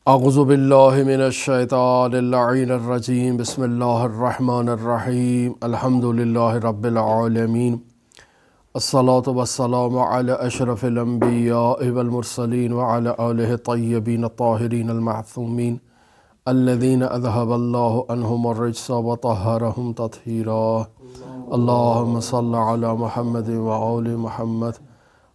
اعوذ باللہ من الشیطان اللعین الرجیم بسم اللہ الرحمن الرحیم الحمد للہ رب العالمین الصلاة والسلام علی اشرف الانبیاء والمرسلین وعلی آلہ الطیبین الطاہرین المعصومین الذین اذہب اللہ عنہم الرجس وطہرہم تطہیرا اللہم صل علی محمد وآل محمد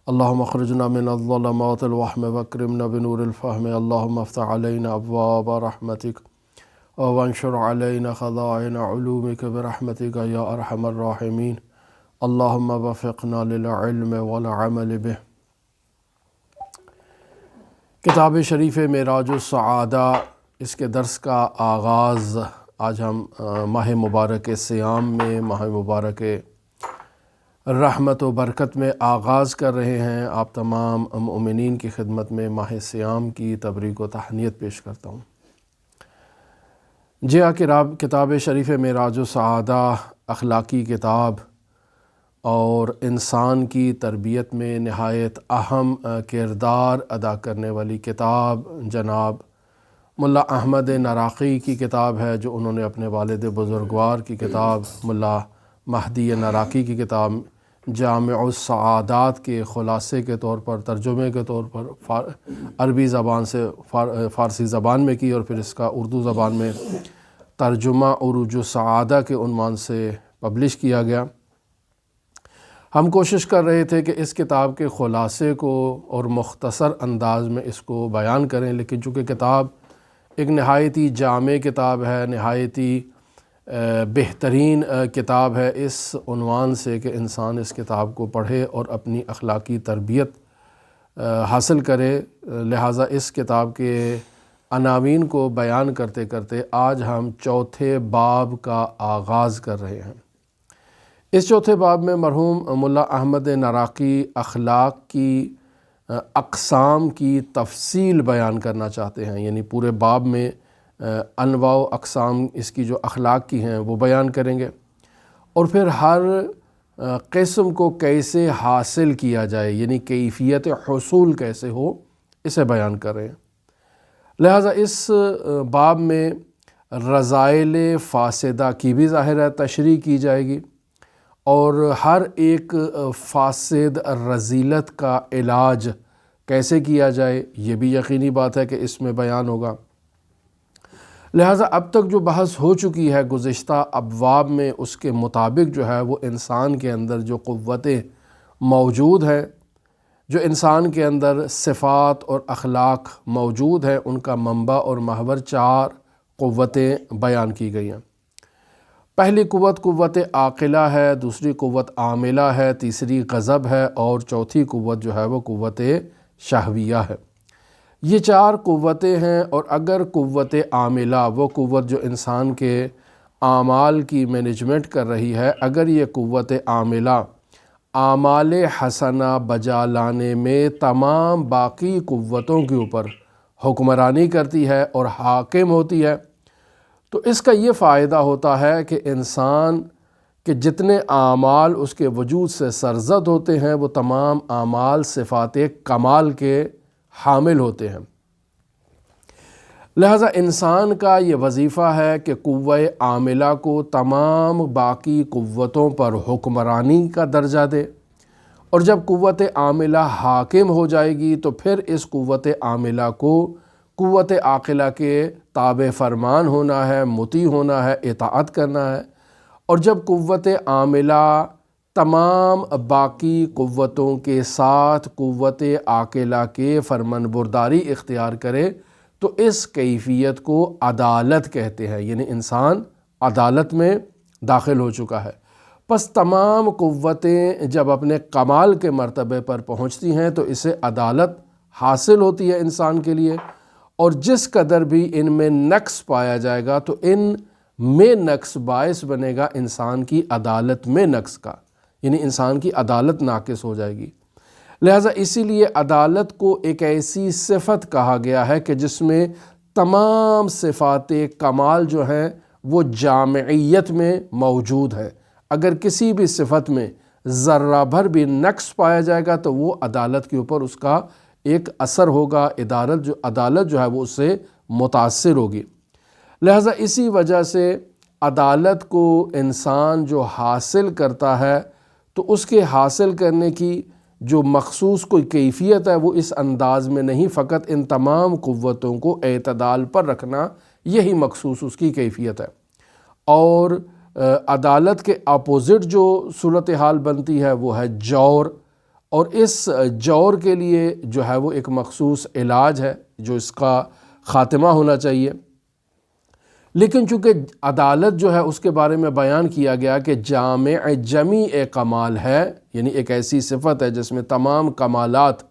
اللہم اخرجنا من الظلمات الوہم واکرمنا بنور الفہم اللہم افتح علینا ابواب رحمتک وانشر علینا خزائن علومک برحمتک یا ارحم الراحمین اللہم وفقنا للعلم والعمل بہ۔ کتاب شریف معراج السعادہ، اس کے درس کا آغاز آج ہم ماہ مبارک سیام میں، ماہ مبارک رحمت و برکت میں آغاز کر رہے ہیں۔ آپ تمام مومنین کی خدمت میں ماہ سیام کی تبریک و تہنیت پیش کرتا ہوں۔ جی کتاب شریف معراج السعادہ اخلاقی کتاب اور انسان کی تربیت میں نہایت اہم کردار ادا کرنے والی کتاب جناب ملا احمد نراقی کی کتاب ہے، جو انہوں نے اپنے والد بزرگوار کی کتاب ملا مہدی نراقی کی کتاب جامع السعادات کے خلاصے کے طور پر، ترجمے کے طور پر عربی زبان سے فارسی زبان میں کی، اور پھر اس کا اردو زبان میں ترجمہ عروج السعادہ کے عنوان سے پبلش کیا گیا۔ ہم کوشش کر رہے تھے کہ اس کتاب کے خلاصے کو اور مختصر انداز میں اس کو بیان کریں، لیکن چونکہ کتاب ایک نہایت ہی جامع کتاب ہے، نہایت ہی بہترین کتاب ہے، اس عنوان سے کہ انسان اس کتاب کو پڑھے اور اپنی اخلاقی تربیت حاصل کرے، لہٰذا اس کتاب کے عناوین کو بیان کرتے کرتے آج ہم چوتھے باب کا آغاز کر رہے ہیں۔ اس چوتھے باب میں مرحوم ملا احمد نراقی اخلاق کی اقسام کی تفصیل بیان کرنا چاہتے ہیں، یعنی پورے باب میں انواع و اقسام اس کی جو اخلاق کی ہیں وہ بیان کریں گے، اور پھر ہر قسم کو کیسے حاصل کیا جائے، یعنی کیفیت حصول کیسے ہو، اسے بیان کر رہے ہیں۔ لہٰذا اس باب میں رذائل فاسدہ کی بھی ظاہر ہے تشریح کی جائے گی، اور ہر ایک فاسد رذیلت کا علاج کیسے کیا جائے یہ بھی یقینی بات ہے کہ اس میں بیان ہوگا۔ لہٰذا اب تک جو بحث ہو چکی ہے گزشتہ ابواب میں، اس کے مطابق جو ہے وہ انسان کے اندر جو قوتیں موجود ہیں، جو انسان کے اندر صفات اور اخلاق موجود ہیں، ان کا منبع اور محور چار قوتیں بیان کی گئی ہیں۔ پہلی قوت عاقلہ ہے، دوسری قوت عاملہ ہے، تیسری غضب ہے، اور چوتھی قوت جو ہے وہ قوت شہویہ ہے۔ یہ چار قوتیں ہیں، اور اگر قوت عاملہ، وہ قوت جو انسان کے اعمال کی مینجمنٹ کر رہی ہے، اگر یہ قوت عاملہ اعمال حسنہ بجا لانے میں تمام باقی قوتوں کے اوپر حکمرانی کرتی ہے اور حاکم ہوتی ہے، تو اس کا یہ فائدہ ہوتا ہے کہ انسان کے جتنے اعمال اس کے وجود سے سرزد ہوتے ہیں وہ تمام اعمال صفات کمال کے حامل ہوتے ہیں۔ لہٰذا انسان کا یہ وظیفہ ہے کہ قوت عاملہ کو تمام باقی قوتوں پر حکمرانی کا درجہ دے، اور جب قوت عاملہ حاکم ہو جائے گی تو پھر اس قوت عاملہ کو قوت عاقلہ کے تابع فرمان ہونا ہے، مطیع ہونا ہے، اطاعت کرنا ہے، اور جب قوت عاملہ تمام باقی قوتوں کے ساتھ قوت عاقلہ کے فرمان برداری اختیار کرے تو اس کیفیت کو عدالت کہتے ہیں، یعنی انسان عدالت میں داخل ہو چکا ہے۔ پس تمام قوتیں جب اپنے کمال کے مرتبے پر پہنچتی ہیں تو اسے عدالت حاصل ہوتی ہے انسان کے لیے، اور جس قدر بھی ان میں نقص پایا جائے گا تو ان میں نقص باعث بنے گا انسان کی عدالت میں نقص کا، یعنی انسان کی عدالت ناقص ہو جائے گی۔ لہٰذا اسی لیے عدالت کو ایک ایسی صفت کہا گیا ہے کہ جس میں تمام صفات کمال جو ہیں وہ جامعیت میں موجود ہے۔ اگر کسی بھی صفت میں ذرہ بھر بھی نقص پایا جائے گا تو وہ عدالت کے اوپر اس کا ایک اثر ہوگا، عدالت جو ہے وہ اس سے متاثر ہوگی۔ لہٰذا اسی وجہ سے عدالت کو انسان جو حاصل کرتا ہے تو اس کے حاصل کرنے کی جو مخصوص کوئی کیفیت ہے وہ اس انداز میں نہیں، فقط ان تمام قوتوں کو اعتدال پر رکھنا، یہی مخصوص اس کی کیفیت ہے۔ اور عدالت کے اپوزٹ جو صورتحال بنتی ہے وہ ہے جور، اور اس جور کے لیے جو ہے وہ ایک مخصوص علاج ہے جو اس کا خاتمہ ہونا چاہیے۔ لیکن چونکہ عدالت جو ہے اس کے بارے میں بیان کیا گیا کہ جامع جمیع کمال ہے، یعنی ایک ایسی صفت ہے جس میں تمام کمالات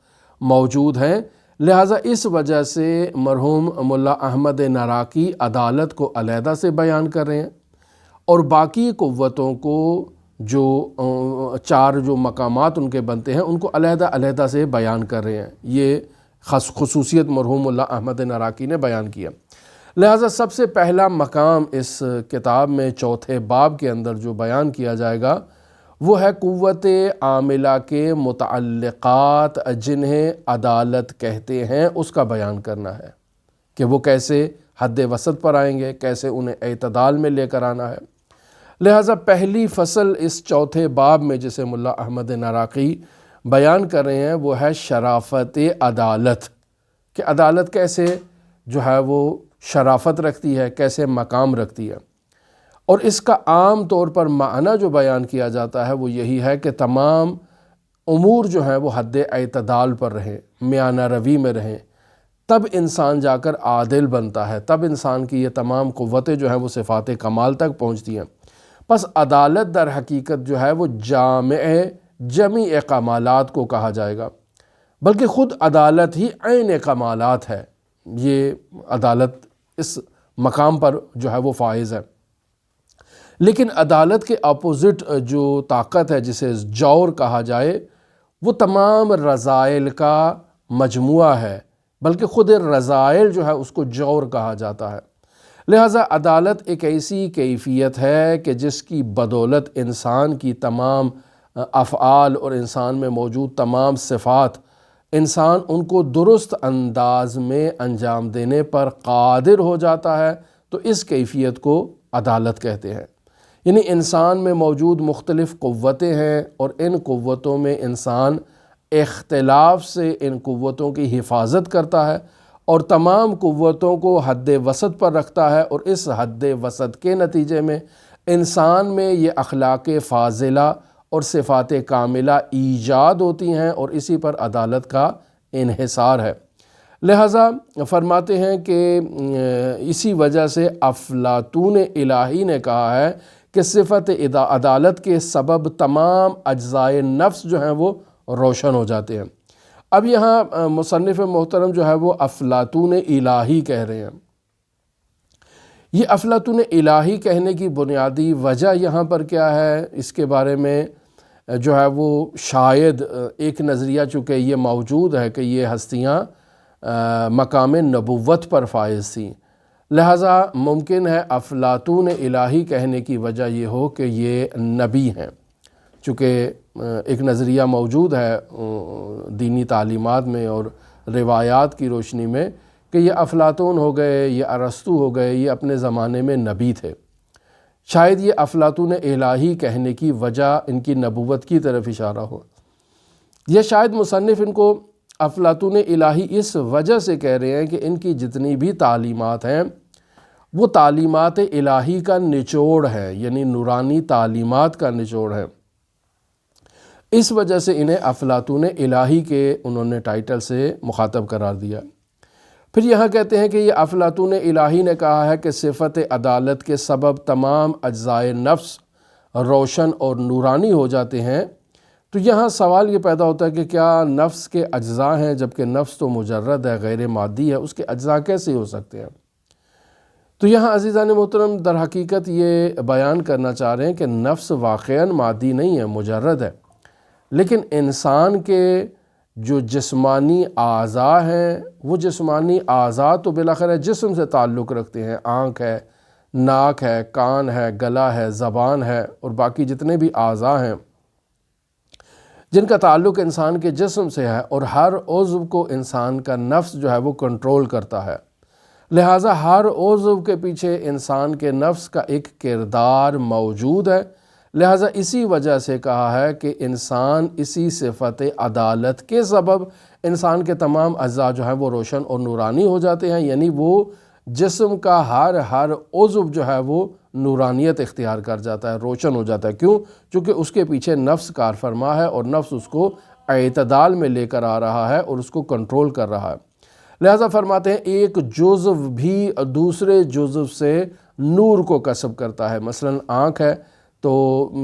موجود ہیں، لہٰذا اس وجہ سے مرحوم ملا احمد نراقی عدالت کو علیحدہ سے بیان کر رہے ہیں، اور باقی قوتوں کو جو چار جو مقامات ان کے بنتے ہیں ان کو علیحدہ علیحدہ سے بیان کر رہے ہیں۔ یہ خصوصیت مرحوم ملا احمد نراقی نے بیان کیا۔ لہٰذا سب سے پہلا مقام اس کتاب میں چوتھے باب کے اندر جو بیان کیا جائے گا وہ ہے قوت عاملہ کے متعلقات جنہیں عدالت کہتے ہیں، اس کا بیان کرنا ہے کہ وہ کیسے حد وسط پر آئیں گے، کیسے انہیں اعتدال میں لے کر آنا ہے۔ لہٰذا پہلی فصل اس چوتھے باب میں جسے ملا احمد نراقی بیان کر رہے ہیں وہ ہے شرافت عدالت، کہ عدالت کیسے جو ہے وہ شرافت رکھتی ہے، کیسے مقام رکھتی ہے۔ اور اس کا عام طور پر معنی جو بیان کیا جاتا ہے وہ یہی ہے کہ تمام امور جو ہیں وہ حد اعتدال پر رہیں، میانہ روی میں رہیں، تب انسان جا کر عادل بنتا ہے، تب انسان کی یہ تمام قوتیں جو ہیں وہ صفات کمال تک پہنچتی ہیں۔ پس عدالت در حقیقت جو ہے وہ جامع جمیع کمالات کو کہا جائے گا، بلکہ خود عدالت ہی عین کمالات ہے۔ یہ عدالت اس مقام پر جو ہے وہ فائز ہے۔ لیکن عدالت کے اپوزٹ جو طاقت ہے جسے جور کہا جائے وہ تمام رذائل کا مجموعہ ہے، بلکہ خود رذائل جو ہے اس کو جور کہا جاتا ہے۔ لہٰذا عدالت ایک ایسی کیفیت ہے کہ جس کی بدولت انسان کی تمام افعال اور انسان میں موجود تمام صفات، انسان ان کو درست انداز میں انجام دینے پر قادر ہو جاتا ہے، تو اس کیفیت کو عدالت کہتے ہیں۔ یعنی انسان میں موجود مختلف قوتیں ہیں اور ان قوتوں میں انسان اختلاف سے ان قوتوں کی حفاظت کرتا ہے اور تمام قوتوں کو حد وسط پر رکھتا ہے، اور اس حد وسط کے نتیجے میں انسان میں یہ اخلاق فاضلہ اور صفات کاملہ ایجاد ہوتی ہیں، اور اسی پر عدالت کا انحصار ہے۔ لہٰذا فرماتے ہیں کہ اسی وجہ سے افلاطون الہی نے کہا ہے کہ صفت عدالت کے سبب تمام اجزائے نفس جو ہیں وہ روشن ہو جاتے ہیں۔ اب یہاں مصنف محترم جو ہے وہ افلاطون الہی کہہ رہے ہیں۔ یہ افلاطون الہی کہنے کی بنیادی وجہ یہاں پر کیا ہے، اس کے بارے میں جو ہے وہ شاید ایک نظریہ چونکہ یہ موجود ہے کہ یہ ہستیاں مقام نبوت پر فائز تھیں، لہٰذا ممکن ہے افلاطون الہی کہنے کی وجہ یہ ہو کہ یہ نبی ہیں، چونکہ ایک نظریہ موجود ہے دینی تعلیمات میں اور روایات کی روشنی میں کہ یہ افلاطون ہو گئے، یہ ارسطو ہو گئے، یہ اپنے زمانے میں نبی تھے۔ شاید یہ افلاطون الہی کہنے کی وجہ ان کی نبوت کی طرف اشارہ ہو، یا شاید مصنف ان کو افلاطون الہی اس وجہ سے کہہ رہے ہیں کہ ان کی جتنی بھی تعلیمات ہیں وہ تعلیمات الہی کا نچوڑ ہے، یعنی نورانی تعلیمات کا نچوڑ ہے، اس وجہ سے انہیں افلاطون الہی کے انہوں نے ٹائٹل سے مخاطب قرار دیا۔ پھر یہاں کہتے ہیں کہ یہ افلاطون الہی نے کہا ہے کہ صفت عدالت کے سبب تمام اجزائے نفس روشن اور نورانی ہو جاتے ہیں، تو یہاں سوال یہ پیدا ہوتا ہے کہ کیا نفس کے اجزاء ہیں، جبکہ نفس تو مجرد ہے، غیر مادی ہے، اس کے اجزاء کیسے ہو سکتے ہیں؟ تو یہاں عزیزان محترم در حقیقت یہ بیان کرنا چاہ رہے ہیں کہ نفس واقعاً مادی نہیں ہے، مجرد ہے، لیکن انسان کے جو جسمانی اعضاء ہیں وہ جسمانی اعضاء تو بالآخر جسم سے تعلق رکھتے ہیں، آنکھ ہے، ناک ہے، کان ہے، گلا ہے، زبان ہے، اور باقی جتنے بھی اعضاء ہیں جن کا تعلق انسان کے جسم سے ہے، اور ہر عضو کو انسان کا نفس جو ہے وہ کنٹرول کرتا ہے۔ لہٰذا ہر عضو کے پیچھے انسان کے نفس کا ایک کردار موجود ہے۔ لہٰذا اسی وجہ سے کہا ہے کہ انسان اسی صفت عدالت کے سبب انسان کے تمام اعضاء جو ہیں وہ روشن اور نورانی ہو جاتے ہیں، یعنی وہ جسم کا ہر عضو جو ہے وہ نورانیت اختیار کر جاتا ہے، روشن ہو جاتا ہے۔ کیوں؟ چونکہ اس کے پیچھے نفس کار فرما ہے اور نفس اس کو اعتدال میں لے کر آ رہا ہے اور اس کو کنٹرول کر رہا ہے۔ لہٰذا فرماتے ہیں ایک جزو بھی دوسرے جزو سے نور کو کسب کرتا ہے۔ مثلا آنکھ ہے تو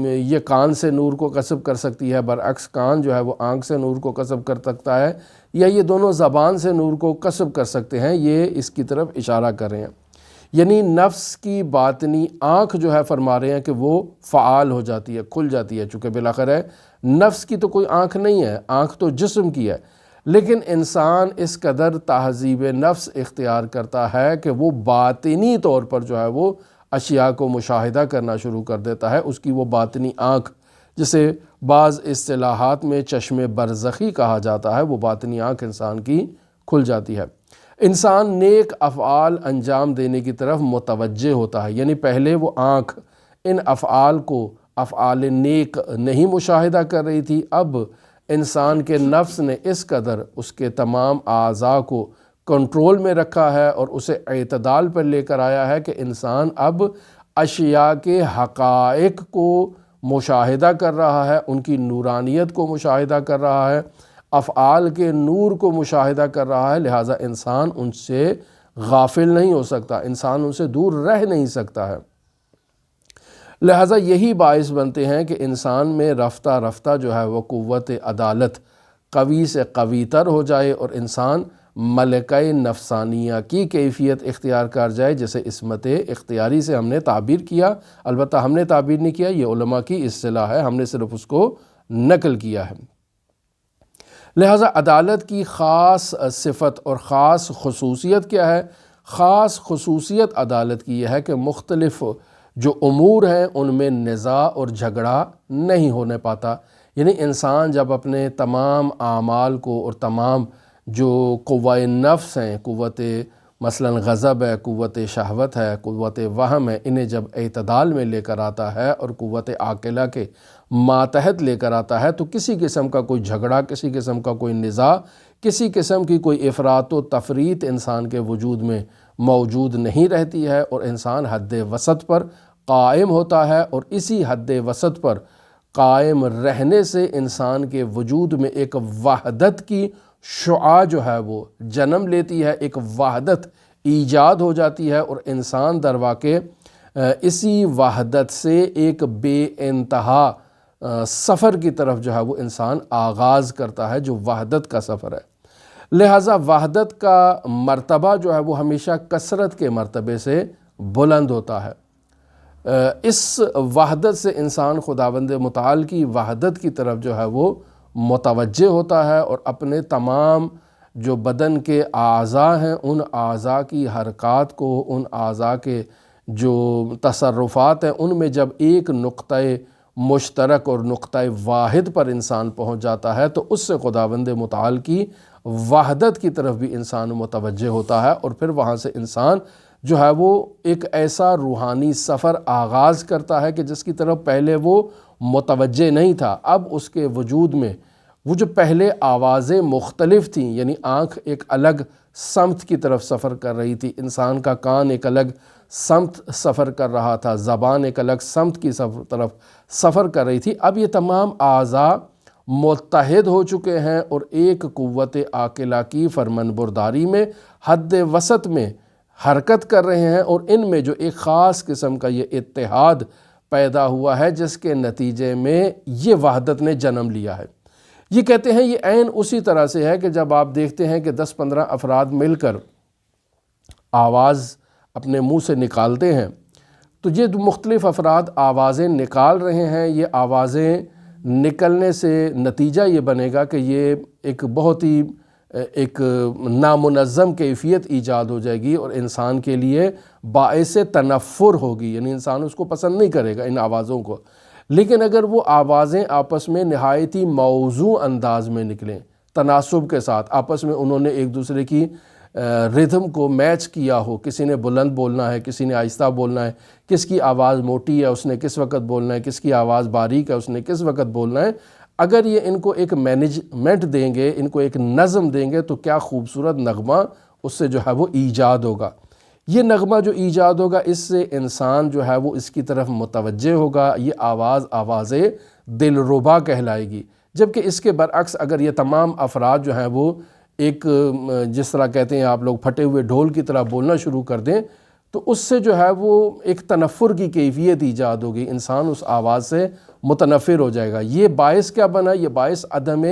یہ کان سے نور کو کسب کر سکتی ہے، برعکس کان جو ہے وہ آنکھ سے نور کو کسب کر سکتا ہے، یا یہ دونوں زبان سے نور کو کسب کر سکتے ہیں۔ یہ اس کی طرف اشارہ کر رہے ہیں، یعنی نفس کی باطنی آنکھ جو ہے فرما رہے ہیں کہ وہ فعال ہو جاتی ہے، کھل جاتی ہے، چونکہ بالاخر ہے نفس کی تو کوئی آنکھ نہیں ہے، آنکھ تو جسم کی ہے، لیکن انسان اس قدر تہذیب نفس اختیار کرتا ہے کہ وہ باطنی طور پر جو ہے وہ اشیاء کو مشاہدہ کرنا شروع کر دیتا ہے۔ اس کی وہ باطنی آنکھ، جسے بعض اصطلاحات میں چشم برزخی کہا جاتا ہے، وہ باطنی آنکھ انسان کی کھل جاتی ہے۔ انسان نیک افعال انجام دینے کی طرف متوجہ ہوتا ہے، یعنی پہلے وہ آنکھ ان افعال کو افعال نیک نہیں مشاہدہ کر رہی تھی، اب انسان کے نفس نے اس قدر اس کے تمام اعضاء کو کنٹرول میں رکھا ہے اور اسے اعتدال پر لے کر آیا ہے کہ انسان اب اشیاء کے حقائق کو مشاہدہ کر رہا ہے، ان کی نورانیت کو مشاہدہ کر رہا ہے، افعال کے نور کو مشاہدہ کر رہا ہے۔ لہٰذا انسان ان سے غافل نہیں ہو سکتا، انسان ان سے دور رہ نہیں سکتا ہے۔ لہٰذا یہی باعث بنتے ہیں کہ انسان میں رفتہ رفتہ جو ہے وہ قوت عدالت قوی سے قوی تر ہو جائے اور انسان ملکہ نفسانیہ کی کیفیت اختیار کر جائے، جسے عصمت اختیاری سے ہم نے تعبیر کیا۔ البتہ ہم نے تعبیر نہیں کیا، یہ علماء کی اصطلاح ہے، ہم نے صرف اس کو نقل کیا ہے۔ لہٰذا عدالت کی خاص صفت اور خاص خصوصیت کیا ہے؟ خاص خصوصیت عدالت کی یہ ہے کہ مختلف جو امور ہیں ان میں نزاع اور جھگڑا نہیں ہونے پاتا، یعنی انسان جب اپنے تمام اعمال کو اور تمام جو قوہ نفس ہیں، قوت مثلا غضب ہے، قوت شہوت ہے، قوت وہم ہے، انہیں جب اعتدال میں لے کر آتا ہے اور قوت عاقلہ کے ماتحت لے کر آتا ہے تو کسی قسم کا کوئی جھگڑا، کسی قسم کا کوئی نزاع، کسی قسم کی کوئی افراط و تفریط انسان کے وجود میں موجود نہیں رہتی ہے اور انسان حد وسط پر قائم ہوتا ہے، اور اسی حد وسط پر قائم رہنے سے انسان کے وجود میں ایک وحدت کی شعاع جو ہے وہ جنم لیتی ہے، ایک وحدت ایجاد ہو جاتی ہے، اور انسان در واقع اسی وحدت سے ایک بے انتہا سفر کی طرف جو ہے وہ انسان آغاز کرتا ہے، جو وحدت کا سفر ہے۔ لہٰذا وحدت کا مرتبہ جو ہے وہ ہمیشہ کثرت کے مرتبے سے بلند ہوتا ہے۔ اس وحدت سے انسان خداوند متعال کی وحدت کی طرف جو ہے وہ متوجہ ہوتا ہے، اور اپنے تمام جو بدن کے اعضاء ہیں ان اعضاء کی حرکات کو، ان اعضاء کے جو تصرفات ہیں ان میں جب ایک نقطہ مشترک اور نقطہ واحد پر انسان پہنچ جاتا ہے تو اس سے خداوند متعال کی وحدت کی طرف بھی انسان متوجہ ہوتا ہے، اور پھر وہاں سے انسان جو ہے وہ ایک ایسا روحانی سفر آغاز کرتا ہے کہ جس کی طرف پہلے وہ متوجہ نہیں تھا۔ اب اس کے وجود میں وہ جو پہلے آوازیں مختلف تھیں، یعنی آنکھ ایک الگ سمت کی طرف سفر کر رہی تھی، انسان کا کان ایک الگ سمت سفر کر رہا تھا، زبان ایک الگ سمت کی طرف سفر کر رہی تھی، اب یہ تمام اعضاء متحد ہو چکے ہیں اور ایک قوت عاقلہ کی فرمان برداری میں حد وسط میں حرکت کر رہے ہیں، اور ان میں جو ایک خاص قسم کا یہ اتحاد پیدا ہوا ہے جس کے نتیجے میں یہ وحدت نے جنم لیا ہے۔ یہ کہتے ہیں یہ عین اسی طرح سے ہے کہ جب آپ دیکھتے ہیں کہ 10-15 افراد مل کر آواز اپنے منہ سے نکالتے ہیں تو یہ مختلف افراد آوازیں نکال رہے ہیں، یہ آوازیں نکلنے سے نتیجہ یہ بنے گا کہ یہ ایک بہت ہی ایک نامنظم کیفیت ایجاد ہو جائے گی اور انسان کے لیے باعث تنفر ہوگی، یعنی انسان اس کو پسند نہیں کرے گا ان آوازوں کو۔ لیکن اگر وہ آوازیں آپس میں نہایت ہی موزوں انداز میں نکلیں، تناسب کے ساتھ آپس میں انہوں نے ایک دوسرے کی ردھم کو میچ کیا ہو، کسی نے بلند بولنا ہے، کسی نے آہستہ بولنا ہے، کس کی آواز موٹی ہے اس نے کس وقت بولنا ہے، کس کی آواز باریک ہے اس نے کس وقت بولنا ہے، اگر یہ ان کو ایک مینجمنٹ دیں گے، ان کو ایک نظم دیں گے تو کیا خوبصورت نغمہ اس سے جو ہے وہ ایجاد ہوگا۔ یہ نغمہ جو ایجاد ہوگا اس سے انسان جو ہے وہ اس کی طرف متوجہ ہوگا، یہ آواز دلربا کہلائے گی۔ جبکہ اس کے برعکس اگر یہ تمام افراد جو ہیں وہ ایک جس طرح کہتے ہیں آپ لوگ پھٹے ہوئے ڈھول کی طرح بولنا شروع کر دیں تو اس سے جو ہے وہ ایک تنفر کی کیفیت ایجاد ہوگی، انسان اس آواز سے متنفر ہو جائے گا۔ یہ باعث کیا بنا؟ یہ باعث عدم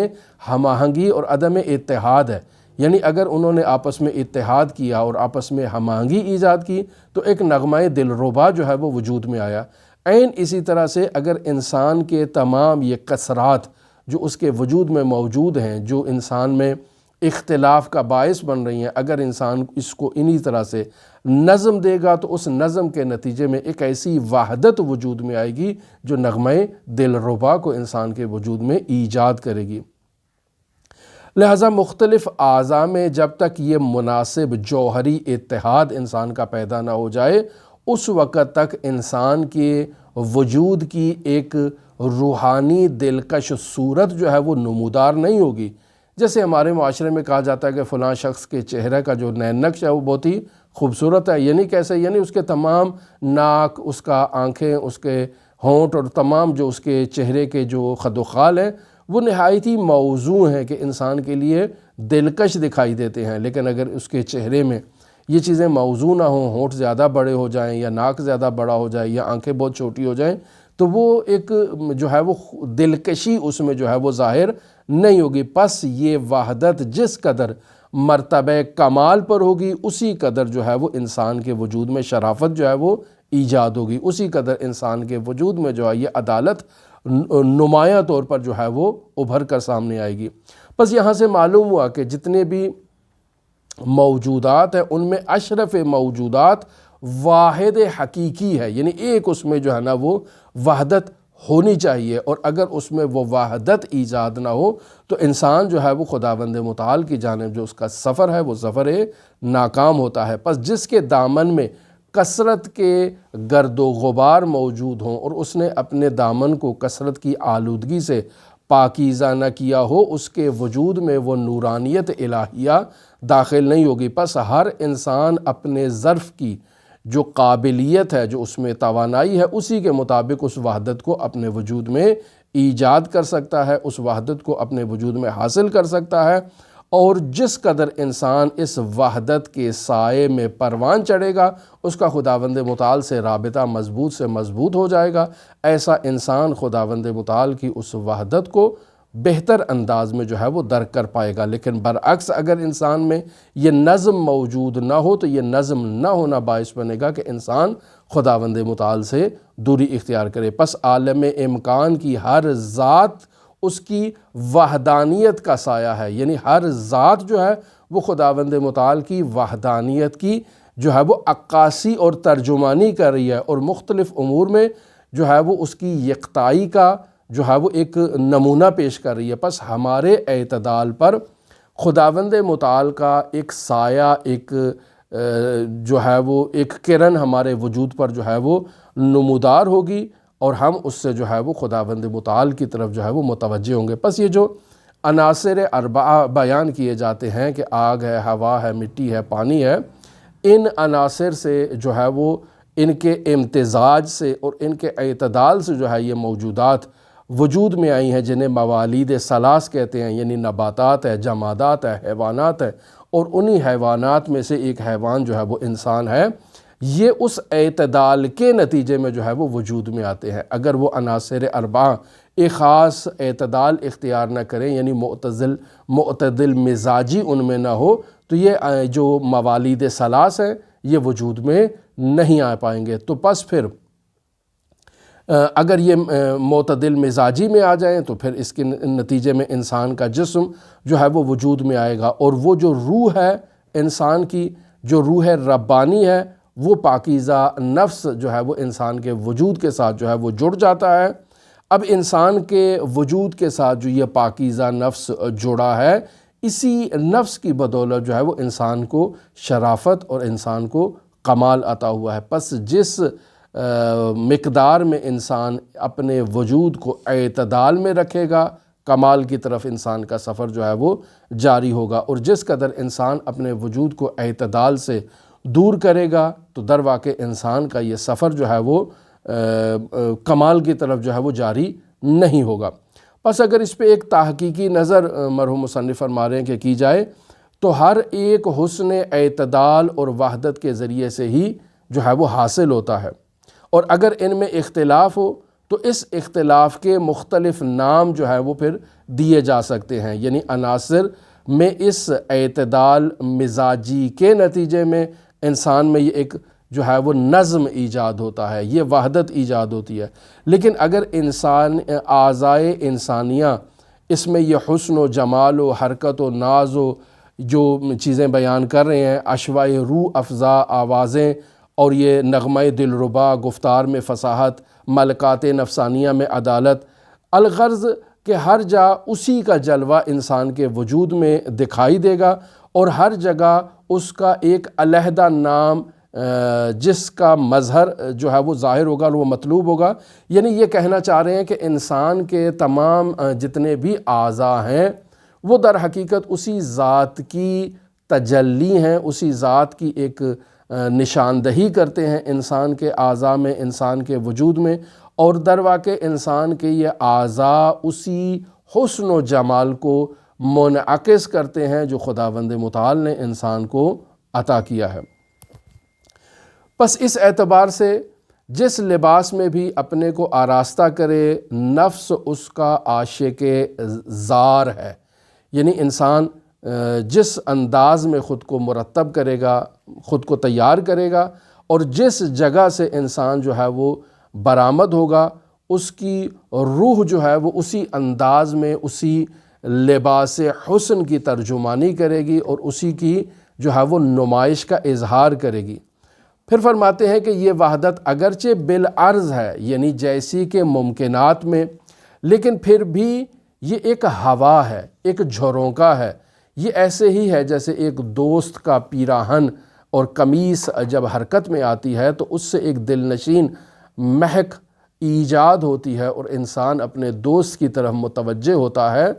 ہم آہنگی اور عدم اتحاد ہے۔ یعنی اگر انہوں نے آپس میں اتحاد کیا اور آپس میں ہم آہنگی ایجاد کی تو ایک نغمہ دلربا جو ہے وہ وجود میں آیا۔ عین اسی طرح سے اگر انسان کے تمام یہ کثرات جو اس کے وجود میں موجود ہیں، جو انسان میں اختلاف کا باعث بن رہی ہیں، اگر انسان اس کو انہی طرح سے نظم دے گا تو اس نظم کے نتیجے میں ایک ایسی وحدت وجود میں آئے گی جو نغمہ دلربا کو انسان کے وجود میں ایجاد کرے گی۔ لہٰذا مختلف اعضاء میں جب تک یہ مناسب جوہری اتحاد انسان کا پیدا نہ ہو جائے اس وقت تک انسان کے وجود کی ایک روحانی دلکش صورت جو ہے وہ نمودار نہیں ہوگی۔ جیسے ہمارے معاشرے میں کہا جاتا ہے کہ فلاں شخص کے چہرے کا جو نین نقش ہے وہ بہت ہی خوبصورت ہے، یعنی کیسے؟ یعنی اس کے تمام ناک، اس کا آنکھیں، اس کے ہونٹ اور تمام جو اس کے چہرے کے جو خد و خال ہیں وہ نہایت ہی موزوں ہیں کہ انسان کے لیے دلکش دکھائی دیتے ہیں۔ لیکن اگر اس کے چہرے میں یہ چیزیں موزوں نہ ہوں، ہونٹ زیادہ بڑے ہو جائیں یا ناک زیادہ بڑا ہو جائے یا آنکھیں بہت چھوٹی ہو جائیں تو وہ ایک جو ہے وہ دلکشی اس میں جو ہے وہ ظاہر نہیں ہوگی۔ پس یہ وحدت جس قدر مرتبہ کمال پر ہوگی اسی قدر جو ہے وہ انسان کے وجود میں شرافت جو ہے وہ ایجاد ہوگی، اسی قدر انسان کے وجود میں جو ہے یہ عدالت نمایاں طور پر جو ہے وہ ابھر کر سامنے آئے گی۔ بس یہاں سے معلوم ہوا کہ جتنے بھی موجودات ہیں ان میں اشرف موجودات واحد حقیقی ہے، یعنی ایک اس میں جو ہے نا وہ وحدت ہونی چاہیے، اور اگر اس میں وہ وحدت ایجاد نہ ہو تو انسان جو ہے وہ خداوند متعال کی جانب جو اس کا سفر ہے وہ سفر ناکام ہوتا ہے۔ پس جس کے دامن میں کثرت کے گرد و غبار موجود ہوں اور اس نے اپنے دامن کو کثرت کی آلودگی سے پاکیزہ نہ کیا ہو اس کے وجود میں وہ نورانیت الہیہ داخل نہیں ہوگی۔ پس ہر انسان اپنے ظرف کی جو قابلیت ہے، جو اس میں توانائی ہے، اسی کے مطابق اس وحدت کو اپنے وجود میں ایجاد کر سکتا ہے، اس وحدت کو اپنے وجود میں حاصل کر سکتا ہے، اور جس قدر انسان اس وحدت کے سائے میں پروان چڑھے گا اس کا خداوند متعال سے رابطہ مضبوط سے مضبوط ہو جائے گا۔ ایسا انسان خداوند متعال کی اس وحدت کو بہتر انداز میں جو ہے وہ درک کر پائے گا۔ لیکن برعکس اگر انسان میں یہ نظم موجود نہ ہو تو یہ نظم نہ ہونا باعث بنے گا کہ انسان خداوند متعال سے دوری اختیار کرے۔ پس عالم امکان کی ہر ذات اس کی وحدانیت کا سایہ ہے، یعنی ہر ذات جو ہے وہ خداوند متعال کی وحدانیت کی جو ہے وہ عکاسی اور ترجمانی کر رہی ہے، اور مختلف امور میں جو ہے وہ اس کی یکتائی کا جو ہے وہ ایک نمونہ پیش کر رہی ہے۔ پس ہمارے اعتدال پر خداوند متعال کا ایک سایہ، ایک جو ہے وہ ایک کرن ہمارے وجود پر جو ہے وہ نمودار ہوگی، اور ہم اس سے جو ہے وہ خداوند متعال کی طرف جو ہے وہ متوجہ ہوں گے۔ پس یہ جو عناصر اربعہ بیان کیے جاتے ہیں کہ آگ ہے، ہوا ہے، مٹی ہے، پانی ہے، ان عناصر سے جو ہے وہ ان کے امتزاج سے اور ان کے اعتدال سے جو ہے یہ موجودات وجود میں آئی ہیں جنہیں موالید ثلاث کہتے ہیں، یعنی نباتات ہے، جمادات ہے، حیوانات ہے، اور انہی حیوانات میں سے ایک حیوان جو ہے وہ انسان ہے۔ یہ اس اعتدال کے نتیجے میں جو ہے وہ وجود میں آتے ہیں۔ اگر وہ عناصر اربعہ ایک خاص اعتدال اختیار نہ کریں، یعنی معتدل مزاجی ان میں نہ ہو، تو یہ جو موالید ثلاث ہیں یہ وجود میں نہیں آ پائیں گے۔ تو پس پھر اگر یہ معتدل مزاجی میں آ جائیں تو پھر اس کے نتیجے میں انسان کا جسم جو ہے وہ وجود میں آئے گا، اور وہ جو روح ہے انسان کی، جو روح ربانی ہے، وہ پاکیزہ نفس جو ہے وہ انسان کے وجود کے ساتھ جو ہے وہ جڑ جاتا ہے۔ اب انسان کے وجود کے ساتھ جو یہ پاکیزہ نفس جڑا ہے، اسی نفس کی بدولت جو ہے وہ انسان کو شرافت اور انسان کو کمال عطا ہوا ہے۔ پس جس مقدار میں انسان اپنے وجود کو اعتدال میں رکھے گا، کمال کی طرف انسان کا سفر جو ہے وہ جاری ہوگا، اور جس قدر انسان اپنے وجود کو اعتدال سے دور کرے گا تو در واقع انسان کا یہ سفر جو ہے وہ کمال کی طرف جو ہے وہ جاری نہیں ہوگا۔ پس اگر اس پہ ایک تحقیقی نظر مرحوم مصنف فرما رہے ہیں کہ کی جائے تو ہر ایک حسن اعتدال اور وحدت کے ذریعے سے ہی جو ہے وہ حاصل ہوتا ہے، اور اگر ان میں اختلاف ہو تو اس اختلاف کے مختلف نام جو ہے وہ پھر دیے جا سکتے ہیں، یعنی عناصر میں اس اعتدال مزاجی کے نتیجے میں انسان میں یہ ایک جو ہے وہ نظم ایجاد ہوتا ہے، یہ وحدت ایجاد ہوتی ہے۔ لیکن اگر انسان اعضائے انسانیہ اس میں یہ حسن و جمال و حرکت و ناز و جو چیزیں بیان کر رہے ہیں، اشوائے روح افزا آوازیں اور یہ نغمہ دلربا، گفتار میں فصاحت، ملکات نفسانیہ میں عدالت، الغرض کہ ہر جا اسی کا جلوہ انسان کے وجود میں دکھائی دے گا، اور ہر جگہ اس کا ایک علیحدہ نام جس کا مظہر جو ہے وہ ظاہر ہوگا اور وہ مطلوب ہوگا۔ یعنی یہ کہنا چاہ رہے ہیں کہ انسان کے تمام جتنے بھی اعضاء ہیں وہ در حقیقت اسی ذات کی تجلی ہیں، اسی ذات کی ایک نشاندہی کرتے ہیں انسان کے اعضاء میں، انسان کے وجود میں، اور در واقع انسان کے یہ اعضاء اسی حسن و جمال کو منعکس کرتے ہیں جو خداوند متعال نے انسان کو عطا کیا ہے۔ پس اس اعتبار سے جس لباس میں بھی اپنے کو آراستہ کرے، نفس اس کا عاشق زار ہے، یعنی انسان جس انداز میں خود کو مرتب کرے گا، خود کو تیار کرے گا، اور جس جگہ سے انسان جو ہے وہ برآمد ہوگا، اس کی روح جو ہے وہ اسی انداز میں اسی لباس حسن کی ترجمانی کرے گی اور اسی کی جو ہے وہ نمائش کا اظہار کرے گی۔ پھر فرماتے ہیں کہ یہ وحدت اگرچہ بالعرض ہے، یعنی جیسی کہ ممکنات میں، لیکن پھر بھی یہ ایک ہوا ہے، ایک جھرونکا ہے۔ یہ ایسے ہی ہے جیسے ایک دوست کا پیراہن اور قمیص جب حرکت میں آتی ہے تو اس سے ایک دل نشین مہک ایجاد ہوتی ہے اور انسان اپنے دوست کی طرف متوجہ ہوتا ہے۔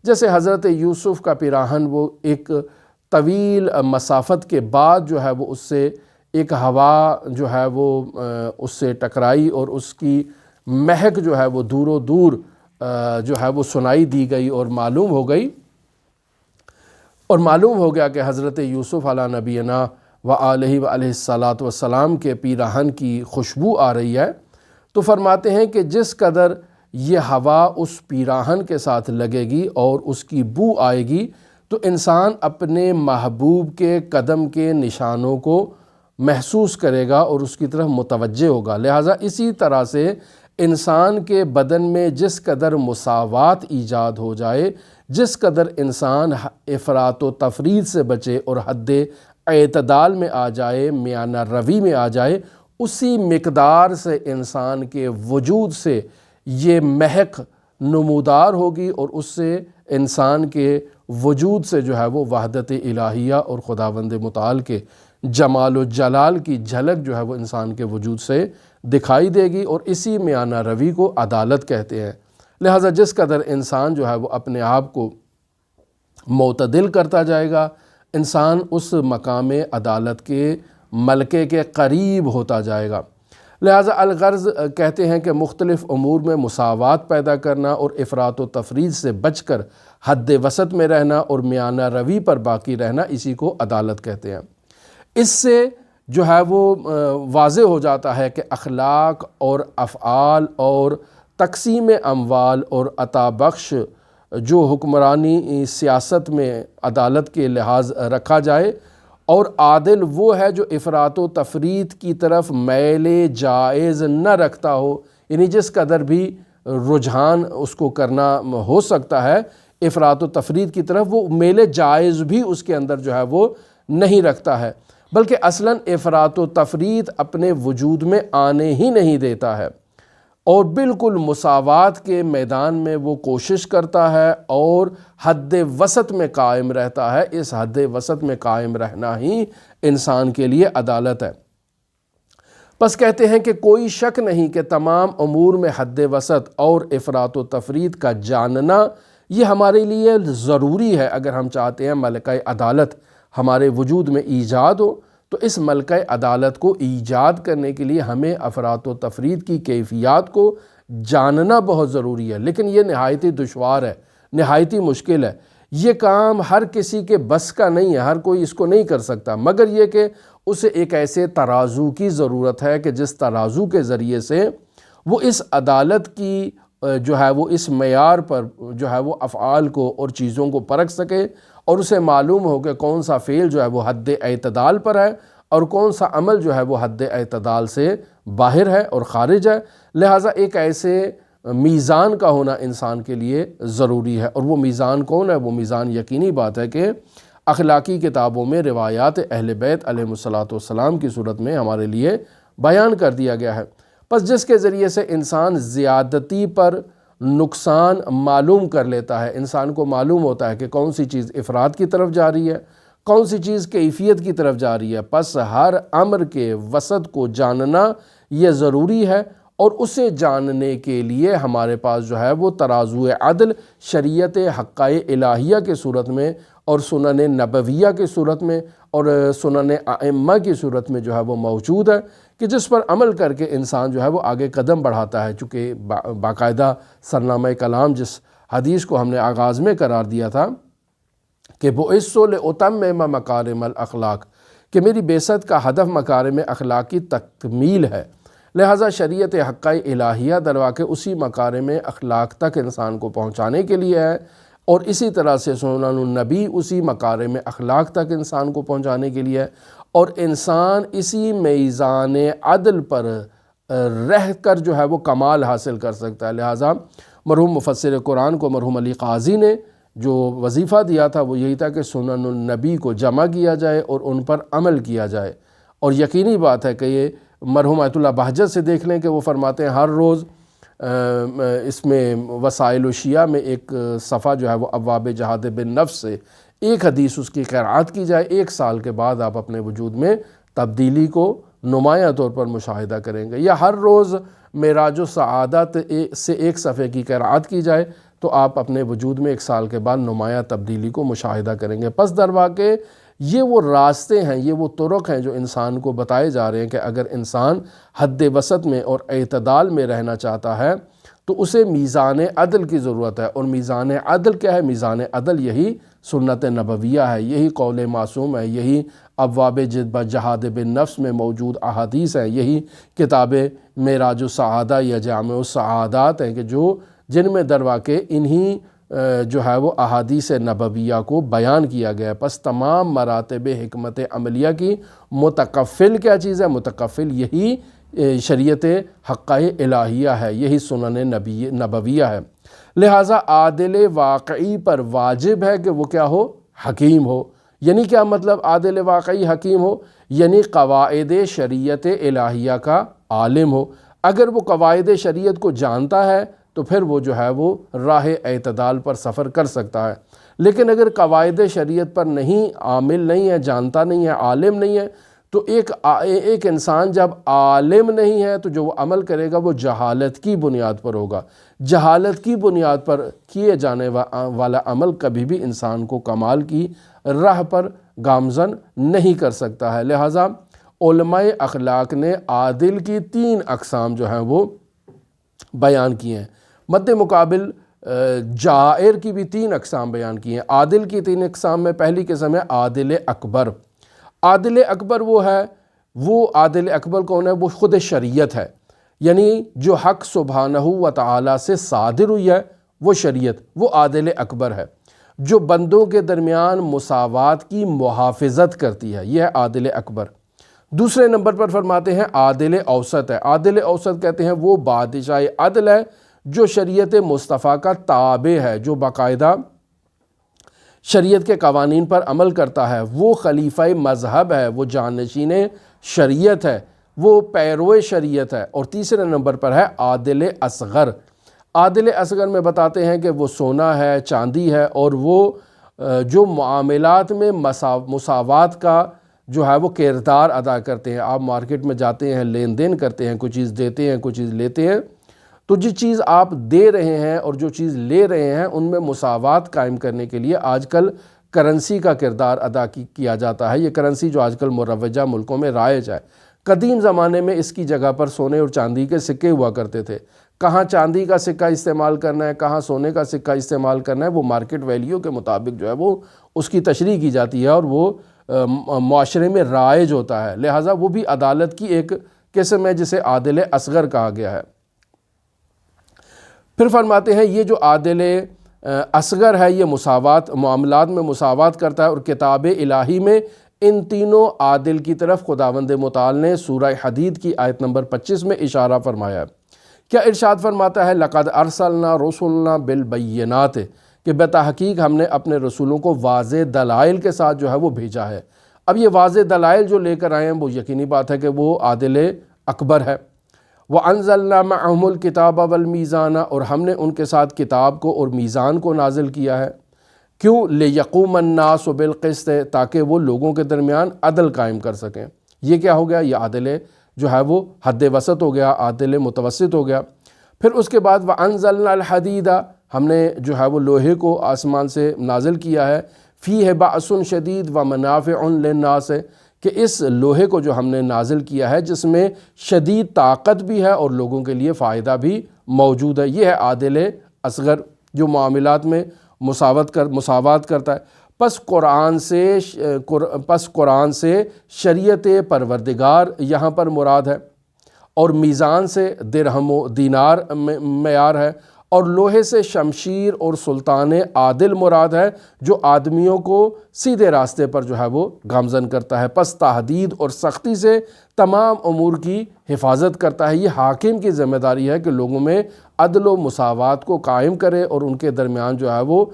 جیسے حضرت یوسف کا پیراہن وہ ایک طویل مسافت کے بعد جو ہے وہ اس سے ایک ہوا جو ہے وہ اس سے ٹکرائی اور اس کی مہک جو ہے وہ دور و دور جو ہے وہ سنائی دی گئی اور معلوم ہو گئی، اور معلوم ہو گیا کہ حضرت یوسف علیہ نبینا و علیہ الصلاۃ والسلام کے پیراہن کی خوشبو آ رہی ہے۔ تو فرماتے ہیں کہ جس قدر یہ ہوا اس پیراہن کے ساتھ لگے گی اور اس کی بو آئے گی تو انسان اپنے محبوب کے قدم کے نشانوں کو محسوس کرے گا اور اس کی طرف متوجہ ہوگا۔ لہٰذا اسی طرح سے انسان کے بدن میں جس قدر مساوات ایجاد ہو جائے، جس قدر انسان افراط و تفریط سے بچے اور حد اعتدال میں آ جائے، میانہ روی میں آ جائے، اسی مقدار سے انسان کے وجود سے یہ مہک نمودار ہوگی اور اس سے انسان کے وجود سے جو ہے وہ وحدت الہیہ اور خداوند متعال کے جمال و جلال کی جھلک جو ہے وہ انسان کے وجود سے دکھائی دے گی، اور اسی میانہ روی کو عدالت کہتے ہیں۔ لہٰذا جس قدر انسان جو ہے وہ اپنے آپ کو معتدل کرتا جائے گا، انسان اس مقام عدالت کے ملکے کے قریب ہوتا جائے گا۔ لہٰذا الغرض کہتے ہیں کہ مختلف امور میں مساوات پیدا کرنا اور افراط و تفریط سے بچ کر حد وسط میں رہنا اور میانہ روی پر باقی رہنا، اسی کو عدالت کہتے ہیں۔ اس سے جو ہے وہ واضح ہو جاتا ہے کہ اخلاق اور افعال اور تقسیم اموال اور عطا بخش جو حکمرانی سیاست میں عدالت کے لحاظ رکھا جائے، اور عادل وہ ہے جو افراط و تفریط کی طرف میل جائز نہ رکھتا ہو، یعنی جس قدر بھی رجحان اس کو کرنا ہو سکتا ہے افراط و تفریط کی طرف، وہ میل جائز بھی اس کے اندر جو ہے وہ نہیں رکھتا ہے، بلکہ اصلاً افراط و تفریط اپنے وجود میں آنے ہی نہیں دیتا ہے۔ اور بالکل مساوات کے میدان میں وہ کوشش کرتا ہے اور حد وسط میں قائم رہتا ہے۔ اس حد وسط میں قائم رہنا ہی انسان کے لیے عدالت ہے۔ پس کہتے ہیں کہ کوئی شک نہیں کہ تمام امور میں حد وسط اور افراط و تفریط کا جاننا یہ ہمارے لیے ضروری ہے۔ اگر ہم چاہتے ہیں ملکہ عدالت ہمارے وجود میں ایجاد ہو تو اس ملکہ عدالت کو ایجاد کرنے کے لیے ہمیں افراط و تفریط کی کیفیات کو جاننا بہت ضروری ہے، لیکن یہ نہایتی دشوار ہے، نہایتی مشکل ہے۔ یہ کام ہر کسی کے بس کا نہیں ہے، ہر کوئی اس کو نہیں کر سکتا، مگر یہ کہ اسے ایک ایسے ترازو کی ضرورت ہے کہ جس ترازو کے ذریعے سے وہ اس عدالت کی جو ہے وہ اس معیار پر جو ہے وہ افعال کو اور چیزوں کو پرکھ سکے اور اسے معلوم ہو کہ کون سا فعل جو ہے وہ حد اعتدال پر ہے اور کون سا عمل جو ہے وہ حد اعتدال سے باہر ہے اور خارج ہے۔ لہٰذا ایک ایسے میزان کا ہونا انسان کے لیے ضروری ہے، اور وہ میزان کون ہے؟ وہ میزان یقینی بات ہے کہ اخلاقی کتابوں میں روایات اہل بیت علیہم السلام کی صورت میں ہمارے لیے بیان کر دیا گیا ہے۔ پس جس کے ذریعے سے انسان زیادتی پر نقصان معلوم کر لیتا ہے، انسان کو معلوم ہوتا ہے کہ کون سی چیز افراد کی طرف جا رہی ہے، کون سی چیز کیفیت کی طرف جا رہی ہے۔ پس ہر امر کے وسط کو جاننا یہ ضروری ہے، اور اسے جاننے کے لیے ہمارے پاس جو ہے وہ ترازو عدل شریعت حقائے الہیہ کے صورت میں اور سنن نبویہ کی صورت میں اور سنن ائمہ کی صورت میں جو ہے وہ موجود ہے، کہ جس پر عمل کر کے انسان جو ہے وہ آگے قدم بڑھاتا ہے۔ چونکہ باقاعدہ سرنامہ کلام جس حدیث کو ہم نے آغاز میں قرار دیا تھا کہ بعثت لأتمم مکارم الاخلاق، کہ میری بعثت کا ہدف مکارم اخلاق کی تکمیل ہے، لہٰذا شریعت حقائے الہیہ درواقع اسی مکارم اخلاق تک انسان کو پہنچانے کے لیے ہے، اور اسی طرح سے سنن النبی اسی مکارم اخلاق تک انسان کو پہنچانے کے لیے ہے، اور انسان اسی میزان عدل پر رہ کر جو ہے وہ کمال حاصل کر سکتا ہے۔ لہٰذا مرحوم مفسر قرآن کو مرحوم علی قاضی نے جو وظیفہ دیا تھا وہ یہی تھا کہ سنن النبی کو جمع کیا جائے اور ان پر عمل کیا جائے۔ اور یقینی بات ہے کہ یہ مرحوم آیت اللہ بہجت سے دیکھ لیں کہ وہ فرماتے ہیں ہر روز اس میں وسائل الشیعہ میں ایک صفحہ جو ہے وہ ابواب جہاد بالنفس سے ایک حدیث اس کی قرأت کی جائے، 1 سال کے بعد آپ اپنے وجود میں تبدیلی کو نمایاں طور پر مشاہدہ کریں گے۔ یا ہر روز معراج السعادت سے 1 صفحے کی قرأت کی جائے تو آپ اپنے وجود میں 1 سال کے بعد نمایاں تبدیلی کو مشاہدہ کریں گے۔ پس درواقع یہ وہ راستے ہیں، یہ وہ طرق ہیں جو انسان کو بتائے جا رہے ہیں کہ اگر انسان حد وسط میں اور اعتدال میں رہنا چاہتا ہے تو اسے میزان عدل کی ضرورت ہے۔ اور میزان عدل کیا ہے؟ میزان عدل یہی سنت نبویہ ہے، یہی قول معصوم ہے، یہی ابواب جہاد بالنفس میں موجود احادیث ہیں، یہی کتاب معراج السعادہ یا جامع السعادات ہیں کہ جن میں درواقع انہی جو ہے وہ احادیث نبویہ کو بیان کیا گیا ہے۔ پس تمام مراتب حکمت عملیہ کی متکفل کیا چیز ہے؟ متکفل یہی شریعت حقائے الہیہ ہے، یہی سنن نبویہ ہے۔ لہٰذا عادل واقعی پر واجب ہے کہ وہ کیا ہو؟ حکیم ہو۔ یعنی کیا مطلب عادل واقعی حکیم ہو؟ یعنی قواعد شریعت الہیہ کا عالم ہو۔ اگر وہ قواعد شریعت کو جانتا ہے تو پھر وہ جو ہے وہ راہ اعتدال پر سفر کر سکتا ہے، لیکن اگر قواعد شریعت پر نہیں عامل نہیں ہے، جانتا نہیں ہے، عالم نہیں ہے، تو ایک انسان جب عالم نہیں ہے تو جو وہ عمل کرے گا وہ جہالت کی بنیاد پر ہوگا۔ جہالت کی بنیاد پر کیے جانے والا عمل کبھی بھی انسان کو کمال کی راہ پر گامزن نہیں کر سکتا ہے۔ لہٰذا علماء اخلاق نے عادل کی 3 اقسام جو ہیں وہ بیان کی ہیں۔ مد مقابل جائر کی بھی 3 اقسام بیان کی ہیں۔ عادل کی 3 اقسام میں پہلی قسم ہے عادل اکبر۔ عادل اکبر وہ ہے، وہ عادل اکبر کون ہے؟ وہ خود شریعت ہے، یعنی جو حق سبحانہ و تعالی سے صادر ہوئی ہے وہ شریعت، وہ عادل اکبر ہے، جو بندوں کے درمیان مساوات کی محافظت کرتی ہے، یہ ہے عادل اکبر۔ دوسرے نمبر پر فرماتے ہیں عادل اوسط ہے۔ عادل اوسط کہتے ہیں وہ بادشاہ عدل ہے جو شریعت مصطفیٰ کا تابع ہے، جو باقاعدہ شریعت کے قوانین پر عمل کرتا ہے، وہ خلیفہ مذہب ہے، وہ جانشین شریعت ہے، وہ پیرو شریعت ہے، اور تیسرے نمبر پر ہے عادل اصغر۔ عادل اصغر میں بتاتے ہیں کہ وہ سونا ہے، چاندی ہے، اور وہ جو معاملات میں مساوات کا جو ہے وہ کردار ادا کرتے ہیں۔ آپ مارکیٹ میں جاتے ہیں، لین دین کرتے ہیں، کوئی چیز دیتے ہیں، کوئی چیز لیتے ہیں، تو جس چیز آپ دے رہے ہیں اور جو چیز لے رہے ہیں ان میں مساوات قائم کرنے کے لیے آج کل کرنسی کا کردار ادا کیا جاتا ہے۔ یہ کرنسی جو آج کل مروجہ ملکوں میں رائج ہے، قدیم زمانے میں اس کی جگہ پر سونے اور چاندی کے سکے ہوا کرتے تھے۔ کہاں چاندی کا سکہ استعمال کرنا ہے، کہاں سونے کا سکہ استعمال کرنا ہے، وہ مارکیٹ ویلیو کے مطابق جو ہے وہ اس کی تشریح کی جاتی ہے، اور وہ معاشرے میں رائج ہوتا ہے۔ لہٰذا وہ بھی عدالت کی ایک قسم ہے جسے عادل اصغر کہا گیا ہے۔ پھر فرماتے ہیں یہ جو عادل اصغر ہے یہ معاملات میں مساوات کرتا ہے، اور کتاب الہی میں ان تینوں عادل کی طرف خداوند متعال نے سورہ حدید کی آیت نمبر 25 میں اشارہ فرمایا ہے۔ کیا ارشاد فرماتا ہے لقد ارسلنا رسلنا بالبینات، کہ بتحقیق ہم نے اپنے رسولوں کو واضح دلائل کے ساتھ جو ہے وہ بھیجا ہے۔ اب یہ واضح دلائل جو لے کر آئے ہیں وہ یقینی بات ہے کہ وہ عادل اکبر ہے۔ وَأَنزَلْنَا مَعَهُمُ الْكِتَابَ وَالْمِيزَانَ، اور ہم نے ان کے ساتھ کتاب کو اور میزان کو نازل کیا ہے۔ کیوں؟ لِيَقُومَ النَّاسُ بِالْقِسْطِ، تاکہ وہ لوگوں کے درمیان عدل قائم کر سکیں۔ یہ کیا ہو گیا؟ یہ عادل جو ہے وہ حد وسط ہو گیا، عادل متوسط ہو گیا۔ پھر اس کے بعد وَأَنزَلْنَا الْحَدِيدَ، ہم نے جو ہے وہ لوہے کو آسمان سے نازل کیا ہے۔ فِيهِ بَأْسٌ شَدِيدٌ وَمَنَافِعٌ لِلنَّاسِ، کہ اس لوہے کو جو ہم نے نازل کیا ہے جس میں شدید طاقت بھی ہے اور لوگوں کے لیے فائدہ بھی موجود ہے۔ یہ ہے عادل اصغر جو معاملات میں مساوات کرتا ہے۔ پس قرآن سے شریعت پروردگار یہاں پر مراد ہے، اور میزان سے درہم و دینار معیار ہے، اور لوہے سے شمشیر اور سلطان عادل مراد ہے جو آدمیوں کو سیدھے راستے پر جو ہے وہ گامزن کرتا ہے۔ پس تحدید اور سختی سے تمام امور کی حفاظت کرتا ہے۔ یہ حاکم کی ذمہ داری ہے کہ لوگوں میں عدل و مساوات کو قائم کرے اور ان کے درمیان جو ہے وہ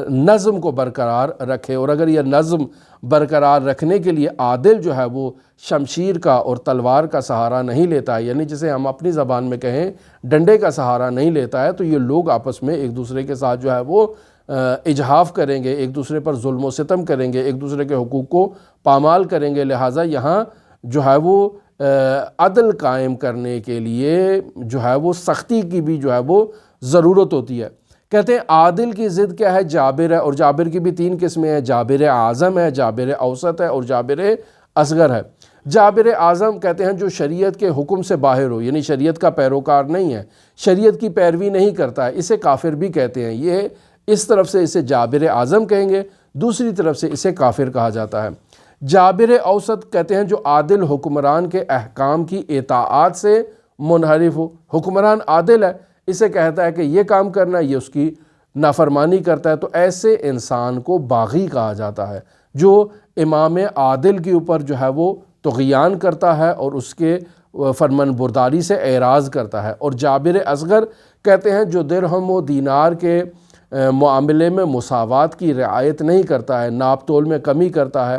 نظم کو برقرار رکھے، اور اگر یہ نظم برقرار رکھنے کے لیے عادل جو ہے وہ شمشیر کا اور تلوار کا سہارا نہیں لیتا ہے، یعنی جسے ہم اپنی زبان میں کہیں ڈنڈے کا سہارا نہیں لیتا ہے، تو یہ لوگ آپس میں ایک دوسرے کے ساتھ جو ہے وہ اجحاف کریں گے، ایک دوسرے پر ظلم و ستم کریں گے، ایک دوسرے کے حقوق کو پامال کریں گے۔ لہٰذا یہاں جو ہے وہ عدل قائم کرنے کے لیے جو ہے وہ سختی کی بھی جو ہے وہ ضرورت ہوتی ہے۔ کہتے ہیں عادل کی ضد کیا ہے؟ جابر ہے، اور جابر کی بھی 3 قسمیں ہیں، جابر اعظم ہے، جابر اوسط ہے، اور جابر اصغر ہے۔ جابر اعظم کہتے ہیں جو شریعت کے حکم سے باہر ہو، یعنی شریعت کا پیروکار نہیں ہے، شریعت کی پیروی نہیں کرتا ہے، اسے کافر بھی کہتے ہیں۔ یہ اس طرف سے اسے جابر اعظم کہیں گے، دوسری طرف سے اسے کافر کہا جاتا ہے۔ جابر اوسط کہتے ہیں جو عادل حکمران کے احکام کی اطاعت سے منحرف ہو۔ حکمران عادل ہے، اسے کہتا ہے کہ یہ کام کرنا ہے، یہ اس کی نافرمانی کرتا ہے، تو ایسے انسان کو باغی کہا جاتا ہے جو امام عادل کے اوپر جو ہے وہ طغیان کرتا ہے اور اس کے فرمان برداری سے اعراض کرتا ہے۔ اور جابر اصغر کہتے ہیں جو درہم و دینار کے معاملے میں مساوات کی رعایت نہیں کرتا ہے، ناپ تول میں کمی کرتا ہے،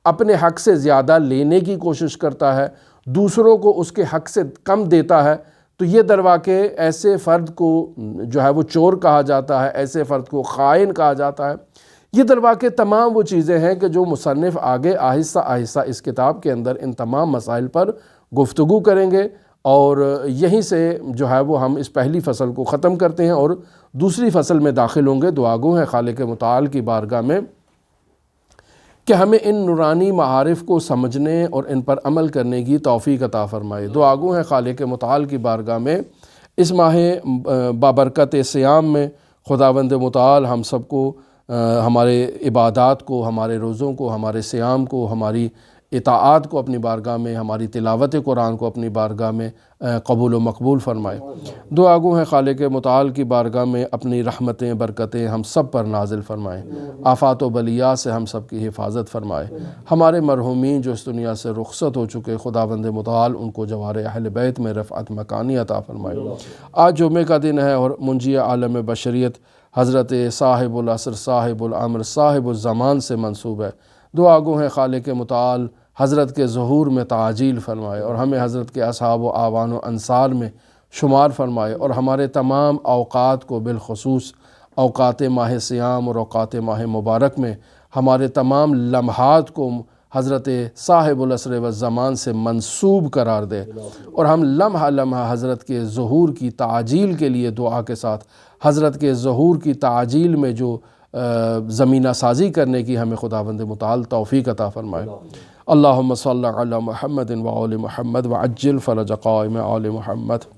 اپنے حق سے زیادہ لینے کی کوشش کرتا ہے، دوسروں کو اس کے حق سے کم دیتا ہے، تو یہ درواقع ایسے فرد کو جو ہے وہ چور کہا جاتا ہے، ایسے فرد کو خائن کہا جاتا ہے۔ یہ درواقع تمام وہ چیزیں ہیں کہ جو مصنف آگے آہستہ آہستہ اس کتاب کے اندر ان تمام مسائل پر گفتگو کریں گے، اور یہیں سے جو ہے وہ ہم اس پہلی فصل کو ختم کرتے ہیں اور دوسری فصل میں داخل ہوں گے۔ دعا گو ہیں خالق متعال کی بارگاہ میں کہ ہمیں ان نورانی معارف کو سمجھنے اور ان پر عمل کرنے کی توفیق عطا فرمائے۔ دعا گو ہیں خالق متعال کی بارگاہ میں اس ماہ بابرکت صیام میں خداوند متعال ہم سب کو ہمارے عبادات کو، ہمارے روزوں کو، ہمارے صیام کو، ہماری اطاعات کو اپنی بارگاہ میں، ہماری تلاوت قرآن کو اپنی بارگاہ میں قبول و مقبول فرمائے۔ دعا گو ہیں خالق متعال کی بارگاہ میں اپنی رحمتیں برکتیں ہم سب پر نازل فرمائیں، آفات و بلیات سے ہم سب کی حفاظت فرمائے۔ ہمارے مرحومین جو اس دنیا سے رخصت ہو چکے، خداوند متعال ان کو جوار اہل بیت میں رفعت مکانی عطا فرمائے۔ آج جمعہ کا دن ہے اور منجی عالم بشریت حضرت صاحب العصر، صاحب الامر، صاحب الزمان سے منسوب ہے۔ دعا گو ہیں خالق متعال حضرت کے ظہور میں تعجیل فرمائے اور ہمیں حضرت کے اصحاب و آوان و انصار میں شمار فرمائے، اور ہمارے تمام اوقات کو بالخصوص اوقات ماہ سیام اور اوقات ماہ مبارک میں ہمارے تمام لمحات کو حضرت صاحب العصر والزمان سے منسوب قرار دے، اور ہم لمحہ لمحہ حضرت کے ظہور کی تعجیل کے لیے دعا کے ساتھ حضرت کے ظہور کی تعجیل میں جو زمینہ سازی کرنے کی ہمیں خداوند متعال توفیق عطا فرمائے۔ اللہم صلی علی محمد و آل محمد وعجل فرج قائم آل محمد۔